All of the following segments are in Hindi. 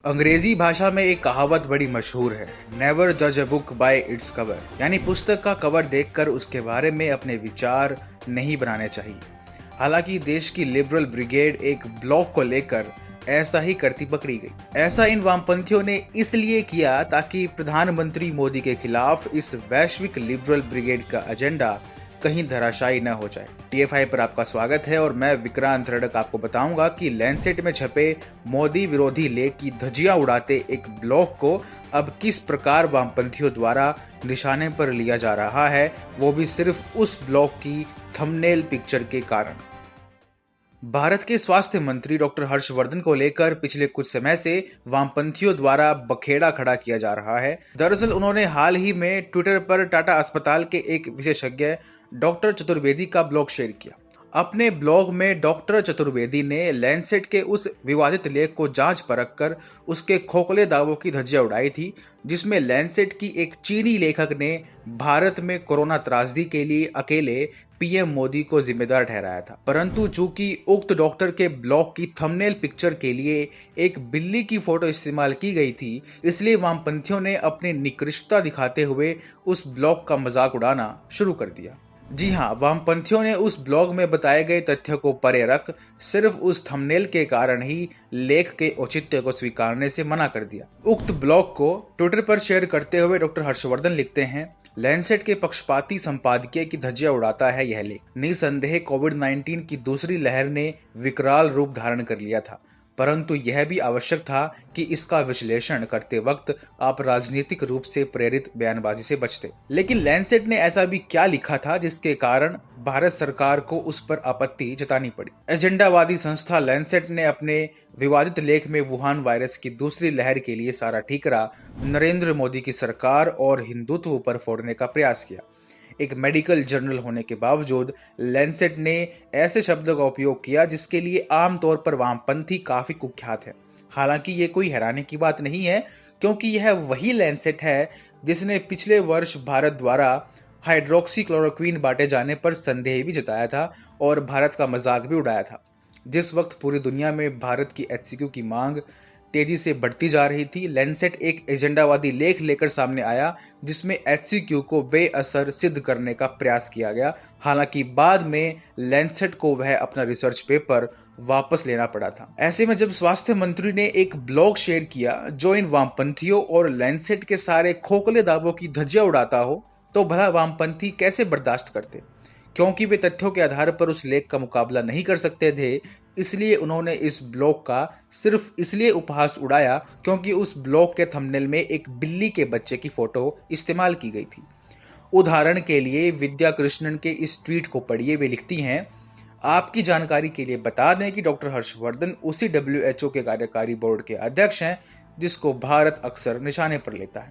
अंग्रेजी भाषा में एक कहावत बड़ी मशहूर है, नेवर जज a book by its cover. यानी पुस्तक का कवर देखकर उसके बारे में अपने विचार नहीं बनाने चाहिए। हालांकि देश की लिबरल ब्रिगेड एक ब्लॉग को लेकर ऐसा ही करती पकड़ी गई। ऐसा इन वामपंथियों ने इसलिए किया ताकि प्रधानमंत्री मोदी के खिलाफ इस वैश्विक लिबरल ब्रिगेड का एजेंडा कहीं धराशायी न हो जाए। TFI पर आपका स्वागत है और मैं विक्रांत रड़क आपको बताऊंगा कि लैंसेट में छपे मोदी विरोधी लेख की धज्जियां उड़ाते एक ब्लॉग को अब किस प्रकार वामपंथियों द्वारा निशाने पर लिया जा रहा है, वो भी सिर्फ उस ब्लॉग की थंबनेल पिक्चर के कारण। भारत के स्वास्थ्य मंत्री डॉक्टर हर्षवर्धन को लेकर पिछले कुछ समय से वामपंथियों द्वारा बखेड़ा खड़ा किया जा रहा है। दरअसल उन्होंने हाल ही में ट्विटर पर टाटा अस्पताल के एक विशेषज्ञ डॉक्टर चतुर्वेदी का ब्लॉग शेयर किया। अपने ब्लॉग में डॉक्टर चतुर्वेदी ने लैंसेट के उस विवादित लेख को जांच परख कर उसके खोखले दावों की धज्जियां उड़ाई थी, जिसमें लैंसेट की एक चीनी लेखक ने भारत में कोरोना त्रासदी के लिए अकेले पीएम मोदी को जिम्मेदार ठहराया था। परंतु चूंकि उक्त डॉक्टर के ब्लॉग की थंबनेल पिक्चर के लिए एक बिल्ली की फोटो इस्तेमाल की गई थी, इसलिए वामपंथियों ने अपनी निकृष्टता दिखाते हुए उस ब्लॉग का मजाक उड़ाना शुरू कर दिया। जी हाँ, वामपंथियों ने उस ब्लॉग में बताए गए तथ्य को परे रख सिर्फ उस थंबनेल के कारण ही लेख के औचित्य को स्वीकारने से मना कर दिया। उक्त ब्लॉग को ट्विटर पर शेयर करते हुए डॉक्टर हर्षवर्धन लिखते हैं, लैंसेट के पक्षपाती संपादकीय की धज्जियां उड़ाता है यह लेख। निसंदेह कोविड-19 की दूसरी लहर ने विकराल रूप धारण कर लिया था, परंतु यह भी आवश्यक था कि इसका विश्लेषण करते वक्त आप राजनीतिक रूप से प्रेरित बयानबाजी से बचते। लेकिन लैंसेट ने ऐसा भी क्या लिखा था जिसके कारण भारत सरकार को उस पर आपत्ति जतानी पड़ी। एजेंडावादी संस्था लैंसेट ने अपने विवादित लेख में वुहान वायरस की दूसरी लहर के लिए सारा ठीकरा नरेंद्र मोदी की सरकार और हिंदुत्व पर फोड़ने का प्रयास किया। एक मेडिकल जर्नल होने के बावजूद लैंसेट ने ऐसे शब्दों का उपयोग किया जिसके लिए आमतौर पर वामपंथी काफी कुख्यात है। हालांकि ये कोई हैरानी की बात नहीं है, क्योंकि यह वही लैंसेट है जिसने पिछले वर्ष भारत द्वारा हाइड्रोक्सीक्लोरोक्वीन बांटे जाने पर संदेह भी जताया था और भारत का मजाक भी उड़ाया था। जिस वक्त पूरी दुनिया में भारत की HCQ की मांग तेजी से बढ़ती जा रही थी, लैंसेट एक एजेंडावादी लेख लेकर सामने आया जिसमें HCQ को बेअसर सिद्ध करने का प्रयास किया गया। हालांकि बाद में लैंसेट को वह अपना रिसर्च पेपर वापस लेना पड़ा था। ऐसे में जब स्वास्थ्य मंत्री ने एक ब्लॉग शेयर किया जो इन वामपंथियों और लैंसेट के सारे खोखले दावों की धज्जियां उड़ाता हो, तो भला वामपंथी कैसे बर्दाश्त करते। क्योंकि वे तथ्यों के आधार पर उस लेख का मुकाबला नहीं कर सकते थे, इसलिए उन्होंने इस ब्लॉग का सिर्फ इसलिए उपहास उड़ाया क्योंकि उस ब्लॉग के थंबनेल में एक बिल्ली के बच्चे की फोटो इस्तेमाल की गई थी। उदाहरण के लिए विद्या कृष्णन के इस ट्वीट को पढ़िए। वे लिखती हैं, आपकी जानकारी के लिए बता दें कि डॉक्टर हर्षवर्धन उसी WHO के कार्यकारी बोर्ड के अध्यक्ष हैं जिसको भारत अक्सर निशाने पर लेता है।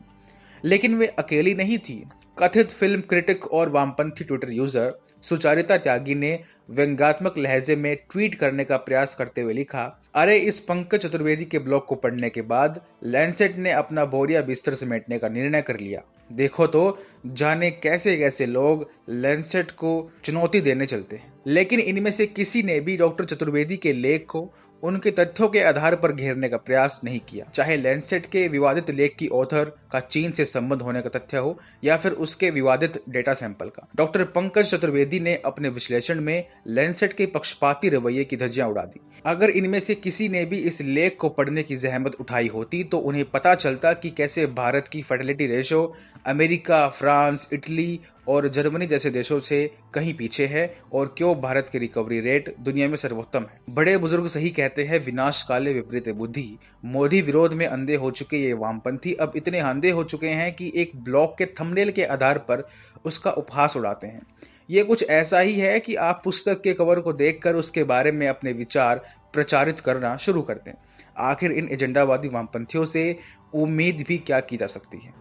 लेकिन वे अकेली नहीं थी। कथित फिल्म क्रिटिक और वामपंथी ट्विटर यूजर सुचारिता त्यागी ने व्यंग्यात्मक लहजे में ट्वीट करने का प्रयास करते हुए लिखा, अरे इस पंकज चतुर्वेदी के ब्लॉग को पढ़ने के बाद लैंसेट ने अपना बोरिया बिस्तर समेटने का निर्णय कर लिया। देखो तो जाने कैसे कैसे लोग लैंसेट को चुनौती देने चलते हैं। लेकिन इनमें से किसी ने भी डॉक्टर चतुर्वेदी के लेख को उनके तथ्यों के आधार पर घेरने का प्रयास नहीं किया। चाहे लैंसेट के विवादित लेख की ऑथर का चीन से संबंध होने का तथ्य हो या फिर उसके विवादित डेटा सैंपल का। डॉक्टर पंकज चतुर्वेदी ने अपने विश्लेषण में लैंसेट के पक्षपाती रवैये की धज्जियां उड़ा दी। अगर इनमें से किसी ने भी इस लेख को पढ़ने की जहमत उठाई होती तो उन्हें पता चलता कि कैसे भारत की fertility ratio America, France, Italy और जर्मनी जैसे देशों से कहीं पीछे है और क्यों भारत की रिकवरी रेट दुनिया में सर्वोत्तम है। बड़े बुजुर्ग सही कहते हैं, विनाश काले विपरीत बुद्धि। मोदी विरोध में अंधे हो चुके ये वामपंथी अब इतने अंधे हो चुके हैं कि एक ब्लॉग के थंबनेल के आधार पर उसका उपहास उड़ाते हैं। ये कुछ ऐसा ही है कि आप पुस्तक के कवर को देखकर उसके बारे में अपने विचार प्रचारित करना शुरू करते हैं। आखिर इन एजेंडावादी वामपंथियों से उम्मीद भी क्या की जा सकती है।